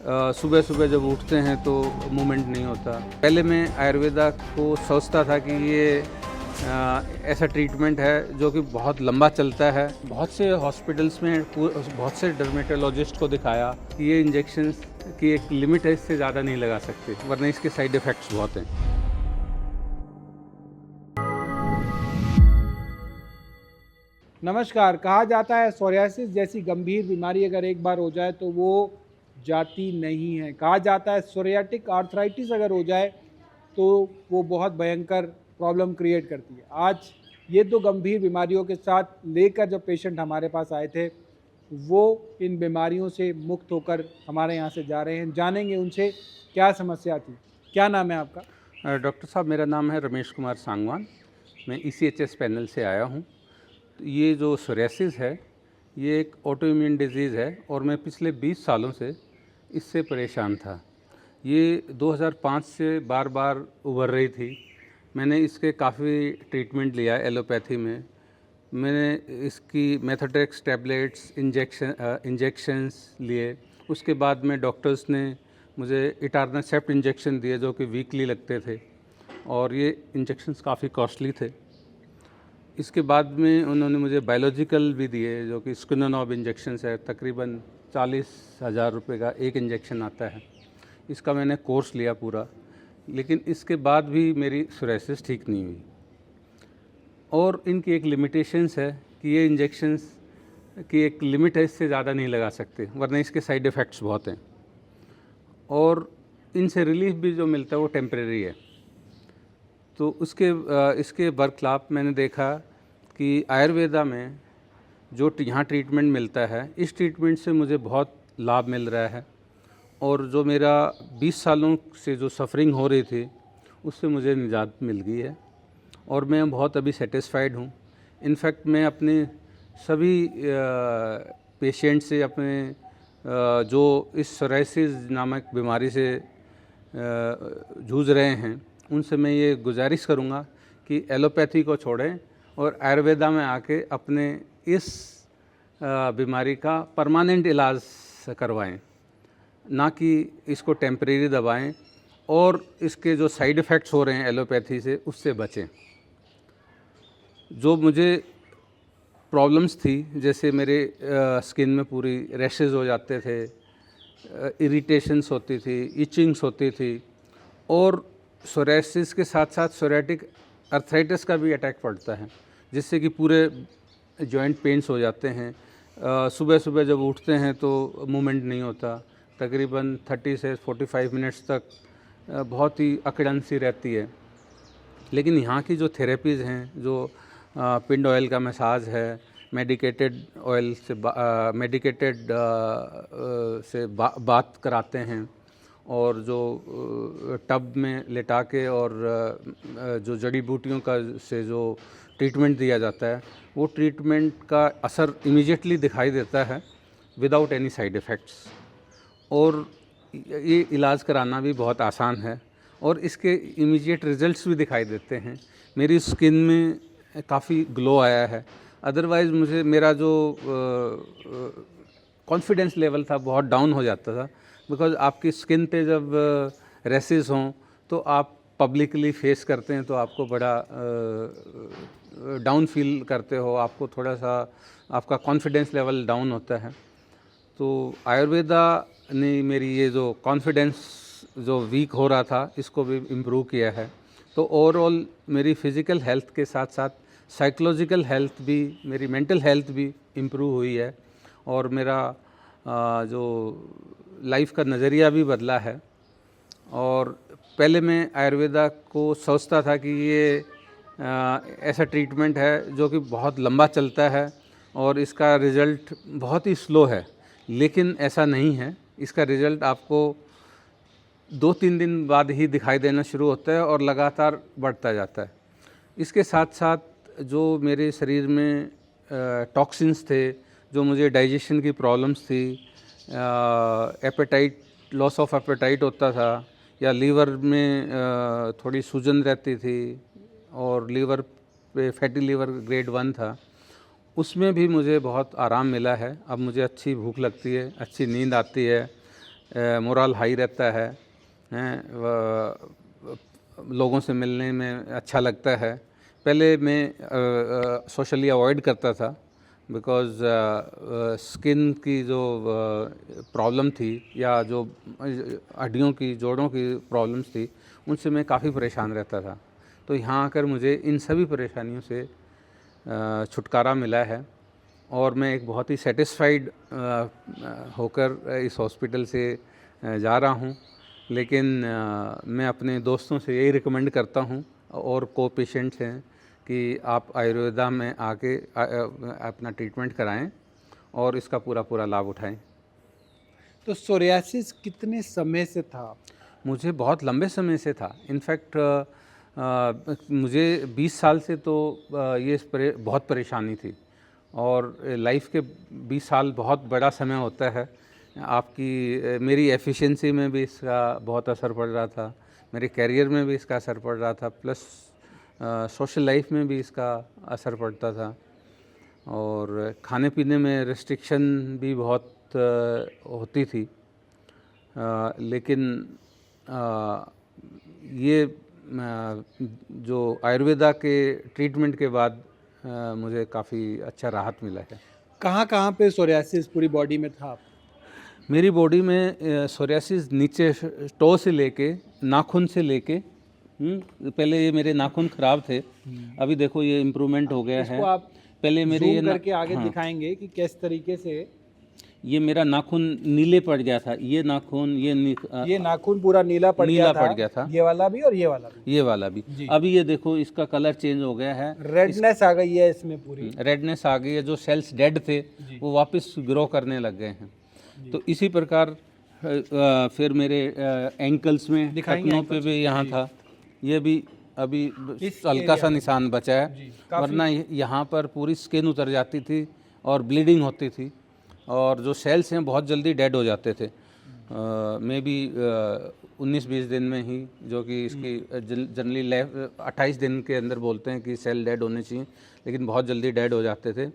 सुबह सुबह जब उठते हैं तो मूवमेंट नहीं होता। पहले मैं आयुर्वेदा को सोचता था कि ये ऐसा ट्रीटमेंट है जो कि बहुत लंबा चलता है। बहुत से हॉस्पिटल्स में बहुत से डर्मेटोलॉजिस्ट को दिखाया कि ये इंजेक्शंस की एक लिमिट है, इससे ज़्यादा नहीं लगा सकते, वरना इसके साइड इफ़ेक्ट्स बहुत हैं। नमस्कार। कहा जाता है सोरियासिस जैसी गंभीर बीमारी अगर एक बार हो जाए तो वो जाती नहीं है। कहा जाता है सोरियाटिक आर्थराइटिस अगर हो जाए तो वो बहुत भयंकर प्रॉब्लम क्रिएट करती है। आज ये दो गंभीर बीमारियों के साथ लेकर जब पेशेंट हमारे पास आए थे, वो इन बीमारियों से मुक्त होकर हमारे यहाँ से जा रहे हैं। जानेंगे उनसे क्या समस्या थी। क्या नाम है आपका? डॉक्टर साहब, मेरा नाम है रमेश कुमार सांगवान। मैं ECHS पैनल से आया हूँ। तो ये जो सोरियासिस है, ये एक ऑटोइम्यून डिजीज़ है और मैं पिछले 20 सालों से इससे परेशान था। ये 2005 से बार बार उभर रही थी। मैंने इसके काफ़ी ट्रीटमेंट लिया एलोपैथी में। मैंने इसकी मेथोट्रेक्स टैबलेट्स, इंजेक्शंस लिए। उसके बाद में डॉक्टर्स ने मुझे इटारनासेप्ट इंजेक्शन दिए जो कि वीकली लगते थे, और ये इंजेक्शंस काफ़ी कॉस्टली थे। इसके बाद में उन्होंने मुझे बायोलॉजिकल भी दिए जो कि स्किनोनॉब इंजेक्शंस है। तकरीबन 40,000 रुपये का एक इंजेक्शन आता है। इसका मैंने कोर्स लिया पूरा, लेकिन इसके बाद भी मेरी सोरियासिस ठीक नहीं हुई। और इनकी एक लिमिटेशंस है कि ये इंजेक्शंस की एक लिमिट है, इससे ज़्यादा नहीं लगा सकते, वरना इसके साइड इफ़ेक्ट्स बहुत हैं। और इनसे रिलीफ भी जो मिलता है वो टेम्परेरी है। तो इसके बरखिलाफ मैंने देखा कि आयुर्वेदा में जो यहाँ ट्रीटमेंट मिलता है, इस ट्रीटमेंट से मुझे बहुत लाभ मिल रहा है। और जो मेरा 20 सालों से जो सफ़रिंग हो रही थी, उससे मुझे निजात मिल गई है और मैं बहुत अभी सेटिस्फाइड हूँ। इनफैक्ट मैं अपने सभी पेशेंट से जो इस सोरियासिस नामक बीमारी से जूझ रहे हैं, उनसे मैं ये गुजारिश करूँगा कि एलोपैथी को छोड़ें और आयुर्वेदा में आके अपने इस बीमारी का परमानेंट इलाज करवाएं, ना कि इसको टेम्परेरी दबाएं और इसके जो साइड इफ़ेक्ट्स हो रहे हैं एलोपैथी से, उससे बचें। जो मुझे प्रॉब्लम्स थी, जैसे मेरे स्किन में पूरी रैशेस हो जाते थे, इरिटेशंस होती थी, इचिंग्स होती थी, और सोरियासिस के साथ साथ सोरियाटिक अर्थराइटिस का भी अटैक पड़ता है, जिससे कि पूरे जॉइंट पेन्स हो जाते हैं। सुबह सुबह जब उठते हैं तो मूवमेंट नहीं होता। तकरीबन 30 से 45 मिनट्स तक बहुत ही अकड़न सी रहती है। लेकिन यहाँ की जो थेरेपीज़ हैं, जो पिंड ऑयल का मसाज है, मेडिकेटेड ऑयल से बात कराते हैं, और जो टब में लिटा के और जो जड़ी बूटियों का से जो ट्रीटमेंट दिया जाता है, वो ट्रीटमेंट का असर इमीडिएटली दिखाई देता है विदाउट एनी साइड इफ़ेक्ट्स। और ये इलाज कराना भी बहुत आसान है और इसके इमीडिएट रिजल्ट्स भी दिखाई देते हैं। मेरी स्किन में काफ़ी ग्लो आया है। अदरवाइज़ मेरा जो कॉन्फिडेंस लेवल था बहुत डाउन हो जाता था, बिकॉज़ आपकी स्किन पे जब रैसेस हों तो आप पब्लिकली फेस करते हैं तो आपको बड़ा डाउन फील करते हो, आपको थोड़ा सा आपका कॉन्फिडेंस लेवल डाउन होता है। तो आयुर्वेदा ने मेरी ये जो कॉन्फिडेंस जो वीक हो रहा था, इसको भी इम्प्रूव किया है। तो ओवरऑल मेरी फ़िज़िकल हेल्थ के साथ साथ साइकोलॉजिकल हेल्थ भी, मेरी मेंटल हेल्थ भी इम्प्रूव हुई है, और मेरा जो लाइफ का नज़रिया भी बदला है। और पहले मैं आयुर्वेदा को सोचता था कि ये ऐसा ट्रीटमेंट है जो कि बहुत लंबा चलता है और इसका रिज़ल्ट बहुत ही स्लो है, लेकिन ऐसा नहीं है। इसका रिज़ल्ट आपको 2-3 दिन बाद ही दिखाई देना शुरू होता है और लगातार बढ़ता जाता है। इसके साथ साथ जो मेरे शरीर में टॉक्सिन्स थे, जो मुझे डाइजेशन की प्रॉब्लम्स थी, एपेटाइट, लॉस ऑफ एपेटाइट होता था, या लीवर में थोड़ी सूजन रहती थी, और लीवर पे फैटी लीवर ग्रेड 1 था, उसमें भी मुझे बहुत आराम मिला है। अब मुझे अच्छी भूख लगती है, अच्छी नींद आती है, मोरल हाई रहता है, लोगों से मिलने में अच्छा लगता है। पहले मैं सोशली अवॉइड करता था बिकॉज़ स्किन की जो प्रॉब्लम थी या जो हड्डियों की जोड़ों की प्रॉब्लम्स थी, उनसे मैं काफ़ी परेशान रहता था। तो यहाँ आकर मुझे इन सभी परेशानियों से छुटकारा मिला है और मैं एक बहुत ही सेटिस्फाइड होकर इस हॉस्पिटल से जा रहा हूँ। लेकिन मैं अपने दोस्तों से यही रिकमेंड करता हूँ और को पेशेंट्स हैं कि आप आयुर्वेदा में आके अपना ट्रीटमेंट कराएं और इसका पूरा लाभ उठाएं। तो सोरियासिस कितने समय से था? मुझे बहुत लंबे समय से था। इनफैक्ट मुझे 20 साल से तो बहुत परेशानी थी और लाइफ के 20 साल बहुत बड़ा समय होता है। आपकी मेरी एफिशिएंसी में भी इसका बहुत असर पड़ रहा था, मेरे करियर में भी इसका असर पड़ रहा था, प्लस सोशल लाइफ में भी इसका असर पड़ता था और खाने पीने में रिस्ट्रिक्शन भी बहुत होती थी। लेकिन ये जो आयुर्वेदा के ट्रीटमेंट के बाद मुझे काफ़ी अच्छा राहत मिला है। कहाँ पे सोरियासिस पूरी बॉडी में था? मेरी बॉडी में सोरियासिस नीचे टो से लेके नाखून से लेके पहले ये मेरे नाखून ख़राब थे, अभी देखो ये इम्प्रूवमेंट हो गया है। इसको आप पहले मेरे ज़ूम ये करके आगे दिखाएंगे कि किस तरीके से ये मेरा नाखून नीले पड़ गया था। ये नाखून ये नाखून पूरा नीला पड़ गया था। ये वाला भी और ये वाला भी। अभी ये देखो इसका कलर चेंज हो गया है, रेडनेस आ गई है इसमें, पूरी रेडनेस आ गई है। जो सेल्स डेड थे वो वापस ग्रो करने लग गए हैं। तो इसी प्रकार फिर मेरे एंकल्स में, टखनों पे भी यहाँ था, ये भी अभी हल्का सा निशान बचा है, वरना यहाँ पर पूरी स्किन उतर जाती थी और ब्लीडिंग होती थी और जो सेल्स हैं बहुत जल्दी डेड हो जाते थे। मे बी 19-20 दिन में ही, जो कि इसकी जनरली 28 दिन के अंदर बोलते हैं कि सेल डेड होने चाहिए, लेकिन बहुत जल्दी डेड हो जाते थे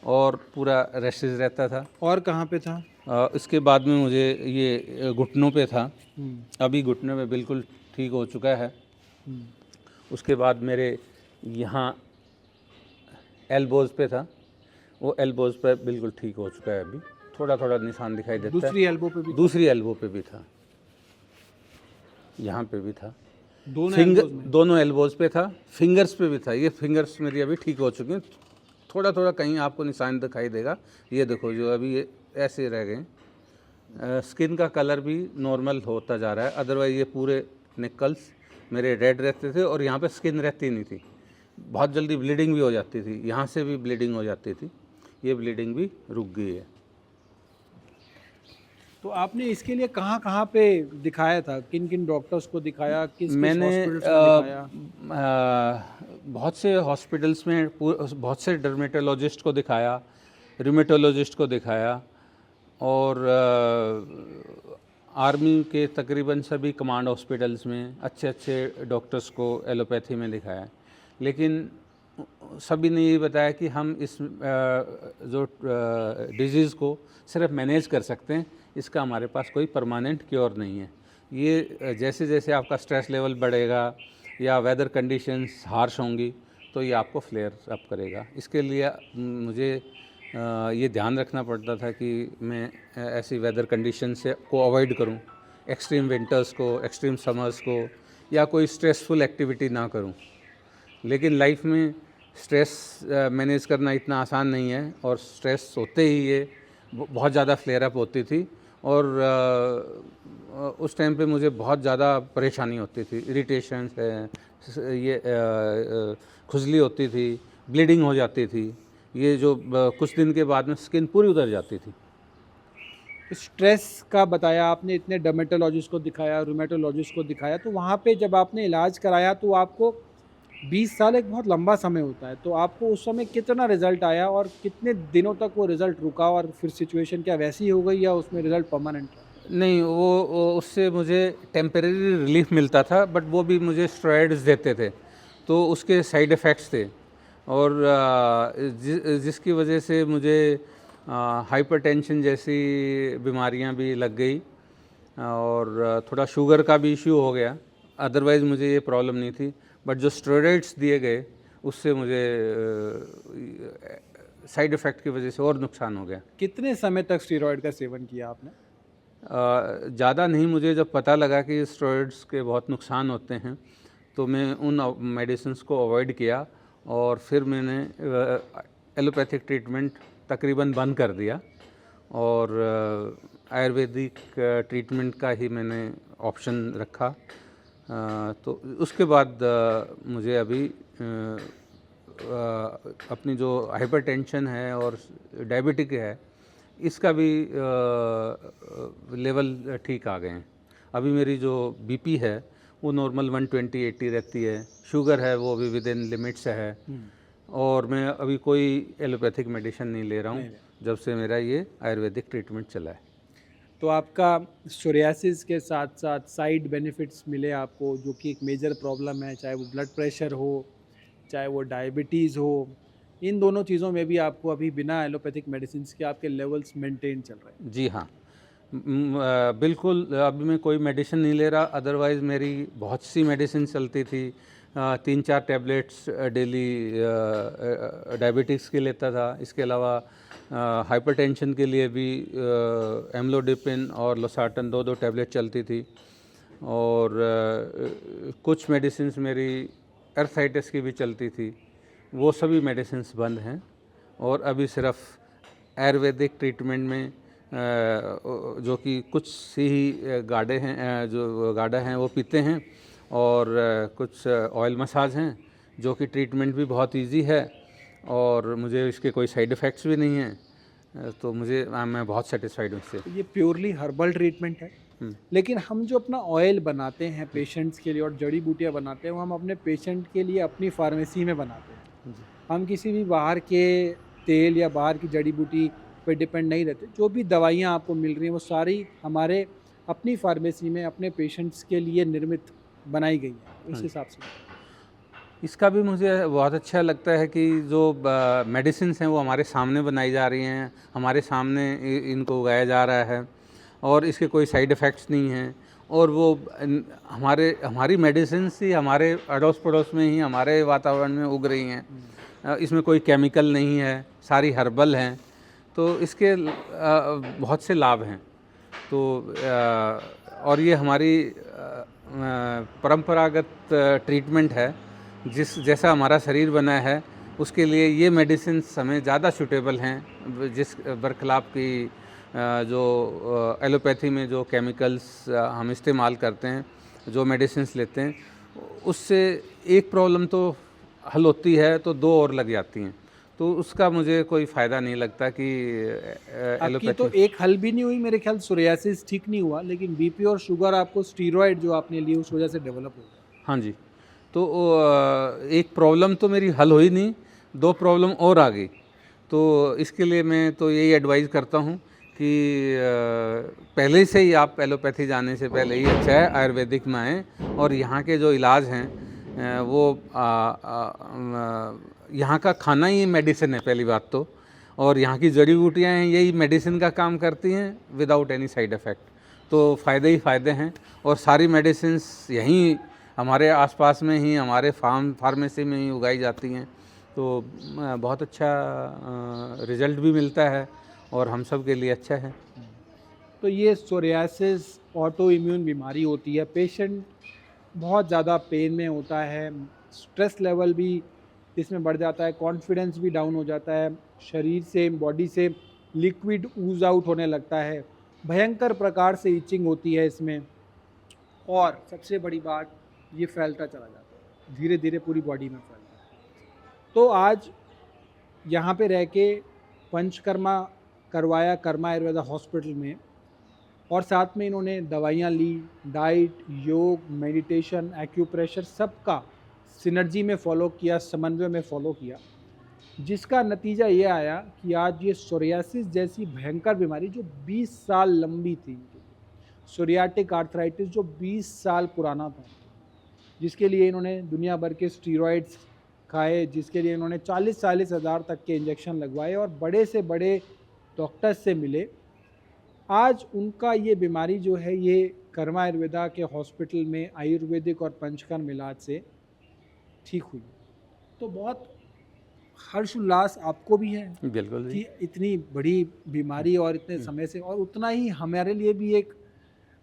और पूरा रैशेज रहता था। और कहाँ पे था? इसके बाद में मुझे ये घुटनों पे था, अभी घुटने में बिल्कुल ठीक हो चुका है। उसके बाद मेरे यहाँ एल्बोज़ पे था, वो एल्बोज़ पे बिल्कुल ठीक हो चुका है। अभी थोड़ा निशान दिखाई देता है। दूसरी एल्बो पे भी? दूसरी एल्बो पे भी था, यहाँ पे भी था, दोनों एल्बोज़ पे था, फिंगर्स पे भी था। ये फिंगर्स मेरी अभी ठीक हो चुकी हैं। थोड़ा कहीं आपको निशान दिखाई देगा, ये देखो जो अभी ये ऐसे रह गए। स्किन का कलर भी नॉर्मल होता जा रहा है, अदरवाइज़ ये पूरे निकल्स मेरे रेड रहते थे और यहाँ पे स्किन रहती नहीं थी, बहुत जल्दी ब्लीडिंग भी हो जाती थी, यहाँ से भी ब्लीडिंग हो जाती थी, ये ब्लीडिंग भी रुक गई है। तो आपने इसके लिए कहाँ पे दिखाया था? किन डॉक्टर्स को दिखाया? मैंने हॉस्पिटल्स में दिखाया? बहुत से हॉस्पिटल्स में बहुत से डर्मेटोलॉजिस्ट को दिखाया, रूमेटोलॉजिस्ट को दिखाया और आर्मी के तकरीबन सभी कमांड हॉस्पिटल्स में अच्छे डॉक्टर्स को एलोपैथी में दिखाया, लेकिन सभी ने ये बताया कि हम इस जो डिजीज़ को सिर्फ मैनेज कर सकते हैं, इसका हमारे पास कोई परमानेंट क्योर नहीं है। ये जैसे जैसे आपका स्ट्रेस लेवल बढ़ेगा या वेदर कंडीशंस हार्श होंगी तो ये आपको फ्लेयर अप करेगा। इसके लिए मुझे ये ध्यान रखना पड़ता था कि मैं ऐसी वेदर कंडीशन से को अवॉइड करूं, एक्सट्रीम विंटर्स को, एक्सट्रीम समर्स को, या कोई स्ट्रेसफुल एक्टिविटी ना करूं। लेकिन लाइफ में स्ट्रेस मैनेज करना इतना आसान नहीं है और स्ट्रेस होते ही ये बहुत ज़्यादा फ्लेयर अप होती थी और उस टाइम पे मुझे बहुत ज़्यादा परेशानी होती थी, इरिटेशन है, ये खुजली होती थी, ब्लीडिंग हो जाती थी, ये जो कुछ दिन के बाद में स्किन पूरी उतर जाती थी। स्ट्रेस का बताया आपने, इतने डर्मेटोलॉजिस्ट को दिखाया, रूमेटोलॉजिस्ट को दिखाया, तो वहाँ पे जब आपने इलाज कराया तो आपको 20 साल एक बहुत लंबा समय होता है, तो आपको उस समय कितना रिज़ल्ट आया और कितने दिनों तक वो रिज़ल्ट रुका और फिर सिचुएशन क्या वैसी हो गई या उसमें रिज़ल्ट परमानेंट? नहीं, वो उससे मुझे टेम्परेरी रिलीफ मिलता था, बट वो भी मुझे स्टेरॉइड्स देते थे, तो उसके साइड इफ़ेक्ट्स थे और जिसकी वजह से मुझे हाइपरटेंशन जैसी बीमारियां भी लग गई और थोड़ा शुगर का भी इश्यू हो गया, अदरवाइज़ मुझे ये प्रॉब्लम नहीं थी। बट जो स्टेरॉइड्स दिए गए उससे मुझे साइड इफ़ेक्ट की वजह से और नुकसान हो गया। कितने समय तक स्टेरॉइड का सेवन किया आपने? ज़्यादा नहीं, मुझे जब पता लगा कि स्टेरॉइड्स के बहुत नुकसान होते हैं तो मैं उन मेडिसिन्स को अवॉइड किया और फिर मैंने एलोपैथिक ट्रीटमेंट तकरीबन बंद कर दिया और आयुर्वेदिक ट्रीटमेंट का ही मैंने ऑप्शन रखा। तो उसके बाद मुझे अभी अपनी जो हाइपरटेंशन है और डायबिटिक है इसका भी लेवल ठीक आ गए हैं। अभी मेरी जो बीपी है वो नॉर्मल 120/80 रहती है, शुगर है वो भी विद इन लिमिट्स है और मैं अभी कोई एलोपैथिक मेडिसिन नहीं ले रहा हूँ जब से मेरा ये आयुर्वेदिक ट्रीटमेंट चला है। तो आपका सोरियासिस के साथ साथ साइड बेनिफिट्स मिले आपको, जो कि एक मेजर प्रॉब्लम है, चाहे वो ब्लड प्रेशर हो, चाहे वो डायबिटीज़ हो, इन दोनों चीज़ों में भी आपको अभी बिना एलोपैथिक मेडिसिन के आपके लेवल्स मेंटेन चल रहे हैं? जी हाँ, बिल्कुल अभी मैं कोई मेडिसिन नहीं ले रहा, अदरवाइज़ मेरी बहुत सी मेडिसिन चलती थी। 3-4 टैबलेट्स डेली डायबिटिक्स के लेता था। इसके अलावा हाइपरटेंशन के लिए भी एम्लोडिपिन और लोसार्टन 2-2 टैबलेट चलती थी और कुछ मेडिसिन्स मेरी आर्थराइटिस की भी चलती थी। वो सभी मेडिसिन्स बंद हैं और अभी सिर्फ आयुर्वेदिक ट्रीटमेंट में जो कि कुछ सी ही गाढ़े हैं, जो गाढ़ा हैं वो पीते हैं और कुछ ऑयल मसाज हैं जो कि ट्रीटमेंट भी बहुत इजी है और मुझे इसके कोई साइड इफ़ेक्ट्स भी नहीं हैं। तो मैं बहुत सेटिस्फाइड हूँ इससे। तो ये प्योरली हर्बल ट्रीटमेंट है, लेकिन हम जो अपना ऑयल बनाते हैं पेशेंट्स के लिए और जड़ी बूटियाँ बनाते हैं, वो हम अपने पेशेंट के लिए अपनी फार्मेसी में बनाते हैं। हम किसी भी बाहर के तेल या बाहर की जड़ी बूटी पे डिपेंड नहीं रहते। जो भी दवाइयाँ आपको मिल रही हैं वो सारी हमारे अपनी फार्मेसी में अपने पेशेंट्स के लिए निर्मित बनाई गई हैं, इस हिसाब से। इसका भी मुझे बहुत अच्छा लगता है कि जो मेडिसिन्स हैं वो हमारे सामने बनाई जा रही हैं, हमारे सामने इनको उगाया जा रहा है और इसके कोई साइड इफ़ेक्ट्स नहीं हैं और वो हमारी मेडिसिन्स ही हमारे अड़ोस पड़ोस में ही हमारे वातावरण में उग रही हैं। इसमें कोई केमिकल नहीं है, सारी हर्बल हैं, तो इसके बहुत से लाभ हैं। तो और ये हमारी परंपरागत ट्रीटमेंट है, जैसा हमारा शरीर बना है उसके लिए ये मेडिसिन्स हमें ज़्यादा सूटेबल हैं, जिस बरखिलाफ़ की जो एलोपैथी में जो केमिकल्स हम इस्तेमाल करते हैं, जो मेडिसिन्स लेते हैं, उससे एक प्रॉब्लम तो हल होती है तो 2 और लग जाती हैं। तो उसका मुझे कोई फ़ायदा नहीं लगता कि आपकी तो एक हल भी नहीं हुई मेरे ख्याल, सोरियासिस ठीक नहीं हुआ, लेकिन बीपी और शुगर आपको स्टीरॉयड जो आपने लिए उस वजह से डेवलप हो गया। हाँ जी, तो एक प्रॉब्लम तो मेरी हल हुई नहीं, 2 प्रॉब्लम और आ गई। तो इसके लिए मैं तो यही एडवाइस करता हूँ कि पहले से ही आप एलोपैथी जाने से पहले ही अच्छा है आयुर्वेदिक में आएँ और यहाँ के जो इलाज हैं वो यहाँ का खाना ही मेडिसिन है पहली बात तो, और यहाँ की जड़ी बूटियाँ हैं यही मेडिसिन का काम करती हैं विदाउट एनी साइड इफ़ेक्ट। तो फ़ायदे ही फ़ायदे हैं और सारी मेडिसिन्स यहीं हमारे आसपास में ही हमारे फार्मेसी में ही उगाई जाती हैं। तो बहुत अच्छा रिज़ल्ट भी मिलता है और हम सब के लिए अच्छा है। तो ये सोरियासिस ऑटो इम्यून बीमारी होती है, पेशेंट बहुत ज़्यादा पेन में होता है, स्ट्रेस लेवल भी इसमें बढ़ जाता है, कॉन्फिडेंस भी डाउन हो जाता है, शरीर से बॉडी से लिक्विड ऊज आउट होने लगता है, भयंकर प्रकार से इचिंग होती है इसमें, और सबसे बड़ी बात ये फैलता चला जाता है, धीरे धीरे पूरी बॉडी में फैलता है। तो आज यहाँ पे रह के पंचकर्मा करवाया कर्मा आयुर्वेदा हॉस्पिटल में, और साथ में इन्होंने दवाइयाँ ली, डाइट, योग, मेडिटेशन, एक्यूप्रेशर सबका सिनर्जी में फ़ॉलो किया, समन्वय में फ़ॉलो किया, जिसका नतीजा ये आया कि आज ये सोरियासिस जैसी भयंकर बीमारी जो 20 साल लंबी थी, सोरियाटिक आर्थराइटिस जो 20 साल पुराना था, जिसके लिए इन्होंने दुनिया भर के स्टीरॉइड्स खाए, जिसके लिए इन्होंने 40-40 हज़ार तक के इंजेक्शन लगवाए और बड़े से बड़े डॉक्टर्स से मिले, आज उनका ये बीमारी जो है ये कर्मा आयुर्वेदा के हॉस्पिटल में आयुर्वेदिक और पंचकर्म इलाज से ठीक हुई। तो बहुत हर्ष उल्लास आपको भी है बिल्कुल जी। कि इतनी बड़ी बीमारी और इतने समय से, और उतना ही हमारे लिए भी एक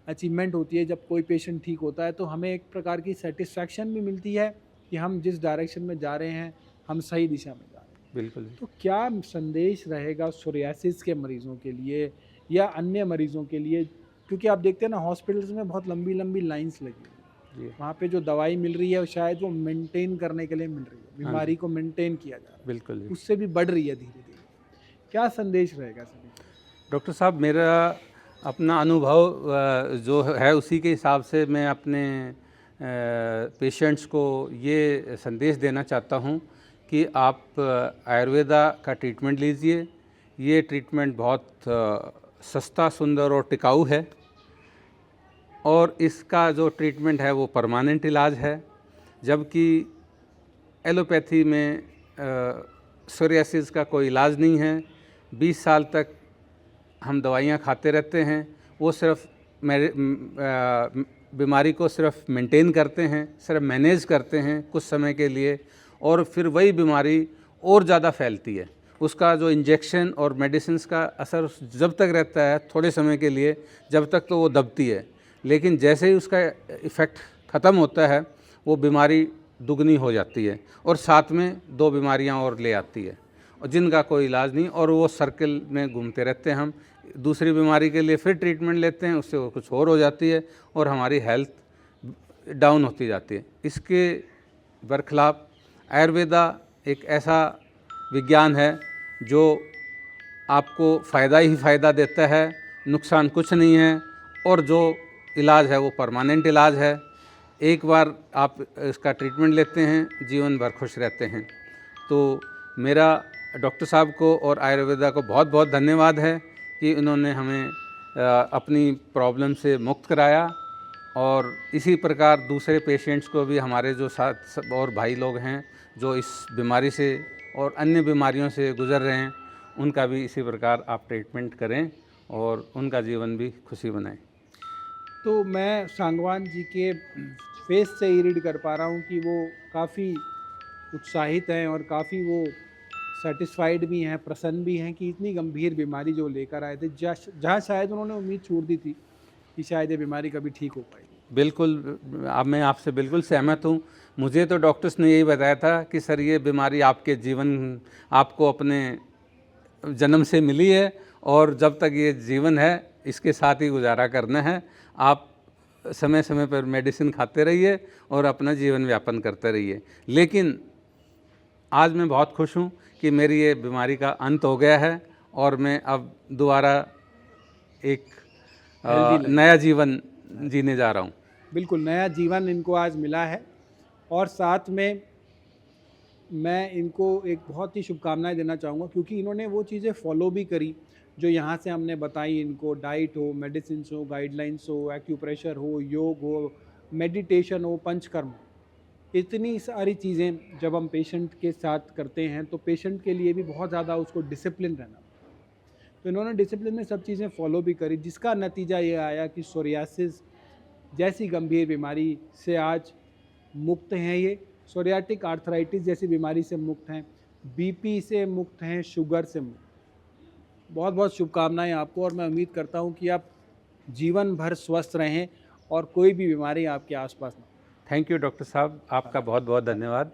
अचीवमेंट होती है जब कोई पेशेंट ठीक होता है, तो हमें एक प्रकार की सेटिस्फैक्शन भी मिलती है कि हम जिस डायरेक्शन में जा रहे हैं हम सही दिशा में जा रहे हैं। बिल्कुल जी। तो क्या संदेश रहेगा सोरियासिस के मरीज़ों के लिए या अन्य मरीज़ों के लिए, क्योंकि आप देखते हैं ना हॉस्पिटल्स में बहुत लंबी लंबी लाइंस लगी हुई है, जी वहाँ पे जो दवाई मिल रही है शायद वो मेंटेन करने के लिए मिल रही है, बीमारी को मेंटेन किया जा रहा है, बिल्कुल जी। उससे भी बढ़ रही है धीरे धीरे। क्या संदेश रहेगा सभी को? डॉक्टर साहब, मेरा अपना अनुभव जो है उसी के हिसाब से मैं अपने पेशेंट्स को ये संदेश देना चाहता हूँ कि आप आयुर्वेदा का ट्रीटमेंट लीजिए। ये ट्रीटमेंट बहुत सस्ता, सुंदर और टिकाऊ है, और इसका जो ट्रीटमेंट है वो परमानेंट इलाज है। जबकि एलोपैथी में सोरियासिस का कोई इलाज नहीं है। 20 साल तक हम दवाइयाँ खाते रहते हैं, वो सिर्फ बीमारी को सिर्फ मेंटेन करते हैं, सिर्फ मैनेज करते हैं कुछ समय के लिए, और फिर वही बीमारी और ज़्यादा फैलती है। उसका जो इंजेक्शन और मेडिसिन्स का असर जब तक रहता है थोड़े समय के लिए, जब तक तो वो दबती है, लेकिन जैसे ही उसका इफ़ेक्ट ख़त्म होता है वो बीमारी दुगनी हो जाती है और साथ में 2 बीमारियां और ले आती है, और जिनका कोई इलाज नहीं, और वो सर्कल में घूमते रहते हैं। हम दूसरी बीमारी के लिए फिर ट्रीटमेंट लेते हैं, उससे वो कुछ और हो जाती है और हमारी हेल्थ डाउन होती जाती है। इसके बरखिलाफ़ आयुर्वेदा एक ऐसा विज्ञान है जो आपको फ़ायदा ही फ़ायदा देता है, नुकसान कुछ नहीं है, और जो इलाज है वो परमानेंट इलाज है। एक बार आप इसका ट्रीटमेंट लेते हैं, जीवन भर खुश रहते हैं। तो मेरा डॉक्टर साहब को और आयुर्वेदा को बहुत बहुत धन्यवाद है कि इन्होंने हमें अपनी प्रॉब्लम से मुक्त कराया, और इसी प्रकार दूसरे पेशेंट्स को भी, हमारे जो साथ और भाई लोग हैं जो इस बीमारी से और अन्य बीमारियों से गुज़र रहे हैं, उनका भी इसी प्रकार आप ट्रीटमेंट करें और उनका जीवन भी खुशी बनाएं। तो मैं सांगवान जी के फेस से ही रीड कर पा रहा हूँ कि वो काफ़ी उत्साहित हैं और काफ़ी वो सेटिस्फाइड भी हैं, प्रसन्न भी हैं कि इतनी गंभीर बीमारी जो लेकर आए थे, जहाँ शायद उन्होंने उम्मीद छोड़ दी थी कि शायद ये बीमारी कभी ठीक हो पाएगी। बिल्कुल, अब मैं आपसे बिल्कुल सहमत हूँ। मुझे तो डॉक्टर्स ने यही बताया था कि सर ये बीमारी आपके जीवन, आपको अपने जन्म से मिली है, और जब तक ये जीवन है इसके साथ ही गुजारा करना है। आप समय समय पर मेडिसिन खाते रहिए और अपना जीवन यापन करते रहिए। लेकिन आज मैं बहुत खुश हूँ कि मेरी ये बीमारी का अंत हो गया है, और मैं अब दोबारा एक नया जीवन जीने जा रहा हूँ। बिल्कुल नया जीवन इनको आज मिला है, और साथ में मैं इनको एक बहुत ही शुभकामनाएं देना चाहूँगा, क्योंकि इन्होंने वो चीज़ें फॉलो भी करी जो यहाँ से हमने बताई इनको। डाइट हो, मेडिसिन हो, गाइडलाइंस हो, एक्यूप्रेशर हो, योग हो, मेडिटेशन हो, पंचकर्म, इतनी सारी चीज़ें जब हम पेशेंट के साथ करते हैं तो पेशेंट के लिए भी बहुत ज़्यादा उसको डिसिप्लिन रहना पड़ता है। तो इन्होंने डिसिप्लिन में सब चीज़ें फॉलो भी करी, जिसका नतीजा ये आया कि सोरियासिस जैसी गंभीर बीमारी से आज मुक्त हैं। ये सोरियाटिक आर्थराइटिस जैसी बीमारी से मुक्त हैं, बीपी से मुक्त हैं, शुगर से मुक्त। बहुत बहुत शुभकामनाएं आपको, और मैं उम्मीद करता हूं कि आप जीवन भर स्वस्थ रहें और कोई भी बीमारी आपके आसपास ना हो। थैंक यू डॉक्टर साहब, आपका बहुत बहुत धन्यवाद।